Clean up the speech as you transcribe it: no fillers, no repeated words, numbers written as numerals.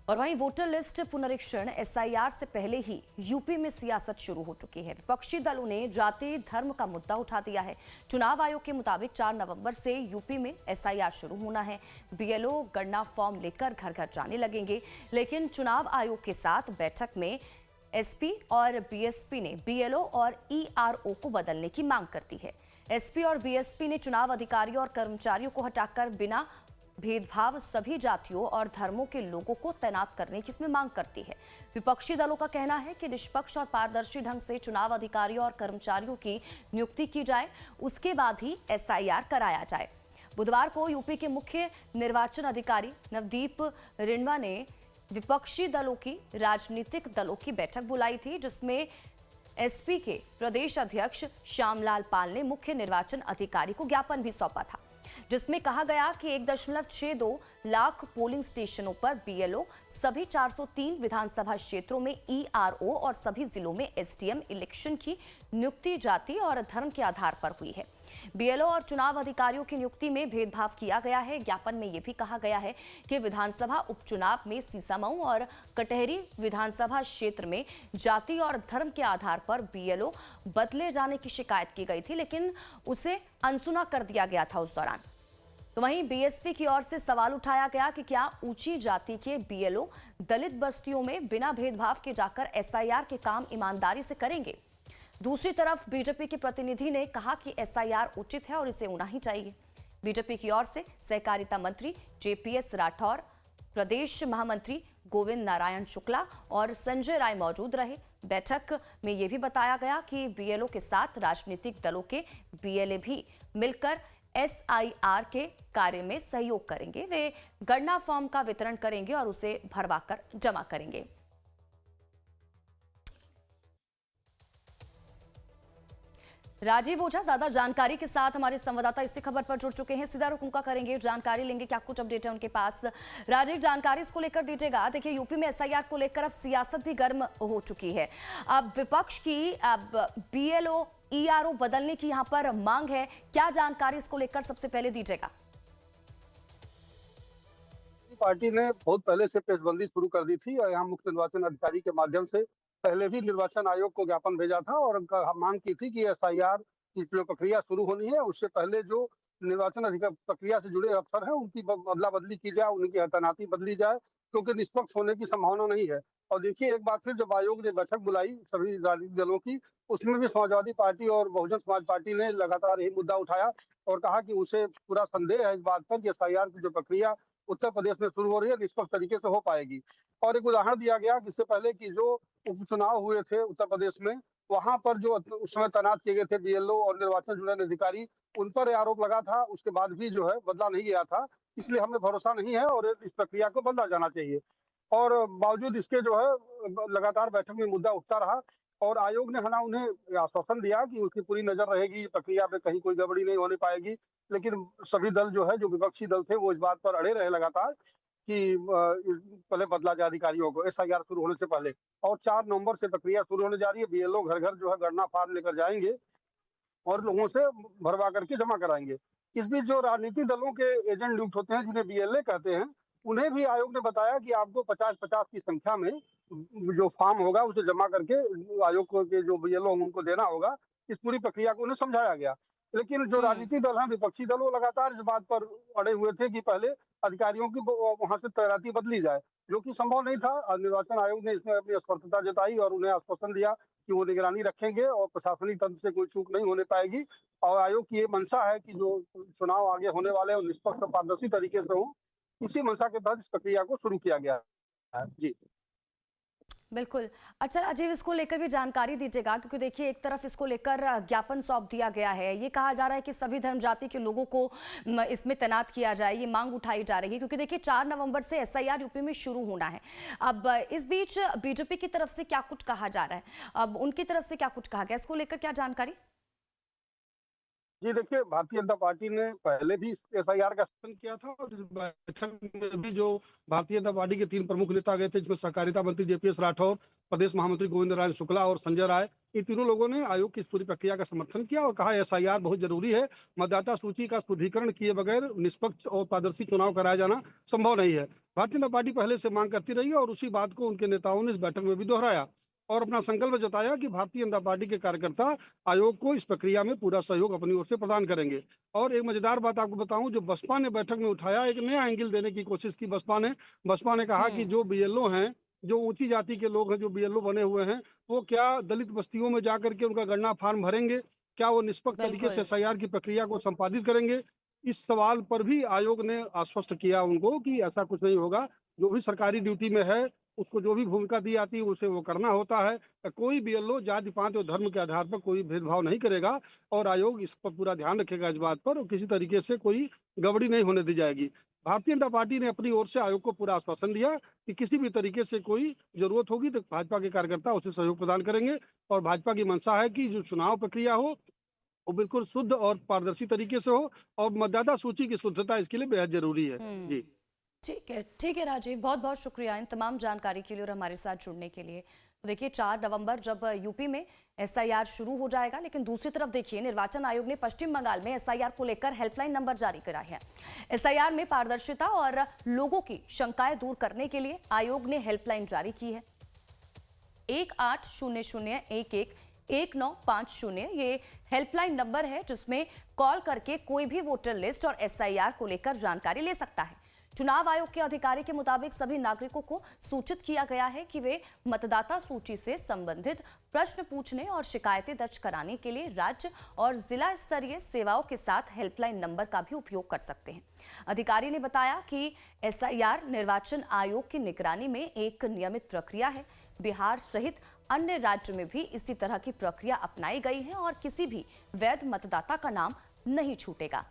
और वहीं voter list पुनरीक्षण एसआईआर से पहले ही यूपी में सियासत शुरू हो चुकी है। विपक्षी दलों ने जाति धर्म का मुद्दा उठा दिया है। चुनाव आयोग के मुताबिक 4 नवंबर से यूपी में एसआईआर शुरू होना है। बीएलओ गणना फॉर्म लेकर घर घर जाने लगेंगे, लेकिन चुनाव आयोग के साथ बैठक में एसपी और बीएसपी ने बीएलओ और ईआरओ को बदलने की मांग करती है। एसपी और बीएसपी ने चुनाव अधिकारियों और कर्मचारियों को हटाकर बिना भेदभाव सभी जातियों और धर्मों के लोगों को तैनात करने की इसमें मांग करती है। विपक्षी दलों का कहना है कि निष्पक्ष और पारदर्शी ढंग से चुनाव अधिकारियों और कर्मचारियों की नियुक्ति की जाए, उसके बाद ही एसआईआर कराया जाए। बुधवार को यूपी के मुख्य निर्वाचन अधिकारी नवदीप रिंडवा ने विपक्षी दलों की राजनीतिक दलों की बैठक बुलाई थी, जिसमें एसपी के प्रदेश अध्यक्ष श्यामलाल पाल ने मुख्य निर्वाचन अधिकारी को ज्ञापन भी सौंपा था, जिसमें कहा गया कि 1.62 लाख पोलिंग स्टेशनों पर बीएलओ, सभी 403 विधानसभा क्षेत्रों में ईआरओ और सभी जिलों में एसडीएम इलेक्शन की नियुक्ति जाति और धर्म के आधार पर हुई है। बीएलओ और चुनाव अधिकारियों की नियुक्ति में भेदभाव किया गया है। ज्ञापन में यह भी कहा गया है कि विधानसभा उपचुनाव में सीसामऊ और कटहरी विधानसभा क्षेत्र में जाति और धर्म के आधार पर बीएलओ बदले जाने की शिकायत की गई थी, लेकिन उसे अनसुना कर दिया गया था उस दौरान। तो वहीं बीएसपी की ओर से सवाल उठाया गया कि क्या ऊंची जाति के बीएलओ दलित बस्तियों में बिना भेदभाव के जाकर एसआईआर के काम ईमानदारी से करेंगे। दूसरी तरफ बीजेपी के प्रतिनिधि ने कहा कि एसआईआर उचित है और इसे होना ही चाहिए। बीजेपी की ओर से सहकारिता मंत्री जेपीएस राठौर, प्रदेश महामंत्री गोविंद नारायण शुक्ला और संजय राय मौजूद रहे। बैठक में यह भी बताया गया कि बीएलओ के साथ राजनीतिक दलों के बीएलए भी मिलकर एसआईआर के कार्य में सहयोग करेंगे। वे गणना फॉर्म का वितरण करेंगे और उसे भरवाकर जमा करेंगे। राजीव ओझा ज्यादा जानकारी के साथ हमारे संवाददाता इसी खबर पर जुड़ चुके हैं। सीधा रुक उनका करेंगे, जानकारी लेंगे, क्या कुछ अपडेट है उनके पास। राजीव, जानकारी इसको लेकर दीजिएगा। देखिए, यूपी में एसआईआर को लेकर अब सियासत भी गर्म हो चुकी है। अब विपक्ष की बीएलओ ईआरओ बदलने की यहां पर मांग है, क्या जानकारी इसको लेकर सबसे पहले दीजिएगा। पार्टी ने बहुत पहले से पेशबंदी शुरू कर दी थी और यहाँ मुख्य निर्वाचन अधिकारी के माध्यम से पहले भी निर्वाचन आयोग को ज्ञापन भेजा था और मांग की थी कि एसआईआर की जो प्रक्रिया शुरू होनी है उससे पहले जो निर्वाचन अधिकार प्रक्रिया से जुड़े अफसर हैं उनकी अदला बदली की जाए, उनकी तैनाती बदली जाए, क्योंकि निष्पक्ष होने की संभावना नहीं है। और देखिए, एक बार फिर जब आयोग ने बैठक बुलाई सभी राजनीतिक दलों की, उसमें भी समाजवादी पार्टी और बहुजन समाज पार्टी ने लगातार यही मुद्दा उठाया और कहा कि उसे पूरा संदेह है इस बात पर कि एसआईआर की जो प्रक्रिया उत्तर प्रदेश में शुरू हो रही है निष्पक्ष तरीके से हो पाएगी। और एक उदाहरण दिया गया कि इससे पहले कि जो उपचुनाव हुए थे उत्तर प्रदेश में, वहां पर जो उस समय तैनात किए गए थे बीएलओ और निर्वाचन जुड़े अधिकारी, उन पर आरोप लगा था, उसके बाद भी जो है बदला नहीं गया था। इसलिए हमें भरोसा नहीं है और इस प्रक्रिया को बदला जाना चाहिए। और बावजूद इसके जो है लगातार बैठक में मुद्दा उठता रहा और आयोग ने हना उन्हें आश्वासन दिया कि उसकी पूरी नजर रहेगी, प्रक्रिया पे कहीं कोई गड़बड़ी नहीं होने पाएगी। लेकिन सभी दल जो है, जो विपक्षी दल थे, वो इस बात पर अड़े रहे लगातार कि पहले बदला जाए अधिकारियों को एसआईआर शुरू होने से पहले। और 4 नवंबर से प्रक्रिया शुरू होने जा रही है। बीएलओ घर घर जो है गणना फॉर्म लेकर जाएंगे और लोगों से भरवा करके जमा कराएंगे। इस बीच जो राजनीतिक दलों के एजेंट नियुक्त होते हैं, जिन्हें बीएलए कहते हैं, उन्हें भी आयोग ने बताया कि आपको 50-50 की संख्या में जो फॉर्म होगा उसे जमा करके आयोग को के जो बीएलओ उनको देना होगा। इस पूरी प्रक्रिया को उन्हें समझाया गया। लेकिन जो राजनीतिक दल हैं, विपक्षी दल, वो लगातार इस बात पर अड़े हुए थे कि पहले अधिकारियों की वहां से तैनाती बदली जाए, जो कि संभव नहीं था। निर्वाचन आयोग ने इसमें अपनी असमर्थता जताई और उन्हें आश्वासन दिया कि वो निगरानी रखेंगे और प्रशासनिक तंत्र से कोई चूक नहीं होने पाएगी। और आयोग की ये मंशा है कि जो चुनाव आगे होने वाले हैं निष्पक्ष और पारदर्शी तरीके से हो। इसी मंशा के तहत इस प्रक्रिया को शुरू किया गया है। जी बिल्कुल। अच्छा राजीव, इसको लेकर भी जानकारी दीजिएगा, क्योंकि देखिए, एक तरफ इसको लेकर ज्ञापन सौंप दिया गया है। ये कहा जा रहा है कि सभी धर्म जाति के लोगों को इसमें तैनात किया जाए, ये मांग उठाई जा रही है, क्योंकि देखिए 4 नवंबर से एसआईआर यूपी में शुरू होना है। अब इस बीच बीजेपी की तरफ से क्या कुछ कहा जा रहा है, अब उनकी तरफ से क्या कुछ कहा गया, इसको लेकर क्या जानकारी। जी देखिए, भारतीय जनता पार्टी ने पहले भी एसआईआर का समर्थन किया था और इस बैठक में भी जो भारतीय जनता पार्टी के 3 प्रमुख नेता गए थे, जिसमें सहकारिता मंत्री जेपीएस राठौर, प्रदेश महामंत्री गोविंद नारायण शुक्ला और संजय राय, इन तीनों लोगों ने आयोग की इस पूरी प्रक्रिया का समर्थन किया और कहा एसआईआर बहुत जरूरी है। मतदाता सूची का शुद्धिकरण किए बगैर निष्पक्ष और पारदर्शी चुनाव कराया जाना संभव नहीं है। भारतीय जनता पार्टी पहले से मांग करती रही है और उसी बात को उनके नेताओं ने इस बैठक में भी दोहराया और अपना संकल्प जताया कि भारतीय जनता पार्टी के कार्यकर्ता आयोग को इस प्रक्रिया में पूरा सहयोग अपनी ओर से प्रदान करेंगे। और एक मजेदार बात आपको बताऊं, जो बसपा ने बैठक में उठाया, एक नया एंगल देने की कोशिश की बसपा ने कहा कि जो बीएलओ हैं, जो ऊंची जाति के लोग हैं, जो बीएलओ बने हुए हैं, वो क्या दलित बस्तियों में जाकर के उनका गणना फार्म भरेंगे? क्या वो निष्पक्ष तरीके से एसआईआर की प्रक्रिया को संपादित करेंगे? इस सवाल पर भी आयोग ने आश्वस्त किया उनको कि ऐसा कुछ नहीं होगा। जो भी सरकारी ड्यूटी में है, उसको जो भी भूमिका दी आती है उसे वो करना होता है। कोई बीएलओ जाति पात और धर्म के आधार पर कोई भेदभाव नहीं करेगा और आयोग इस पर पूरा ध्यान रखेगा इस बात पर, और किसी तरीके से कोई गड़बड़ी नहीं होने दी जाएगी। भारतीय जनता पार्टी ने अपनी ओर से आयोग को पूरा आश्वासन दिया कि किसी भी तरीके से कोई जरूरत होगी तो भाजपा के कार्यकर्ता उसे सहयोग प्रदान करेंगे और भाजपा की मंशा है कि जो चुनाव प्रक्रिया हो वो बिल्कुल शुद्ध और पारदर्शी तरीके से हो और मतदाता सूची की शुद्धता इसके लिए बेहद जरूरी है। जी ठीक है राजीव, बहुत बहुत शुक्रिया इन तमाम जानकारी के लिए और हमारे साथ जुड़ने के लिए। तो देखिए 4 नवंबर जब यूपी में एसआईआर शुरू हो जाएगा, लेकिन दूसरी तरफ देखिए निर्वाचन आयोग ने पश्चिम बंगाल में एसआईआर को लेकर हेल्पलाइन नंबर जारी करा है। एसआईआर में पारदर्शिता और लोगों की शंकाएं दूर करने के लिए आयोग ने हेल्पलाइन जारी की है। 1800111950 ये हेल्पलाइन नंबर है जिसमें कॉल करके कोई भी वोटर लिस्ट और एसआईआर को लेकर जानकारी ले सकता है। चुनाव आयोग के अधिकारी के मुताबिक सभी नागरिकों को सूचित किया गया है कि वे मतदाता सूची से संबंधित प्रश्न पूछने और शिकायतें दर्ज कराने के लिए राज्य और जिला स्तरीय सेवाओं के साथ हेल्पलाइन नंबर का भी उपयोग कर सकते हैं। अधिकारी ने बताया कि एसआईआर निर्वाचन आयोग की निगरानी में एक नियमित प्रक्रिया है। बिहार सहित अन्य राज्य में भी इसी तरह की प्रक्रिया अपनाई गई है और किसी भी वैध मतदाता का नाम नहीं छूटेगा।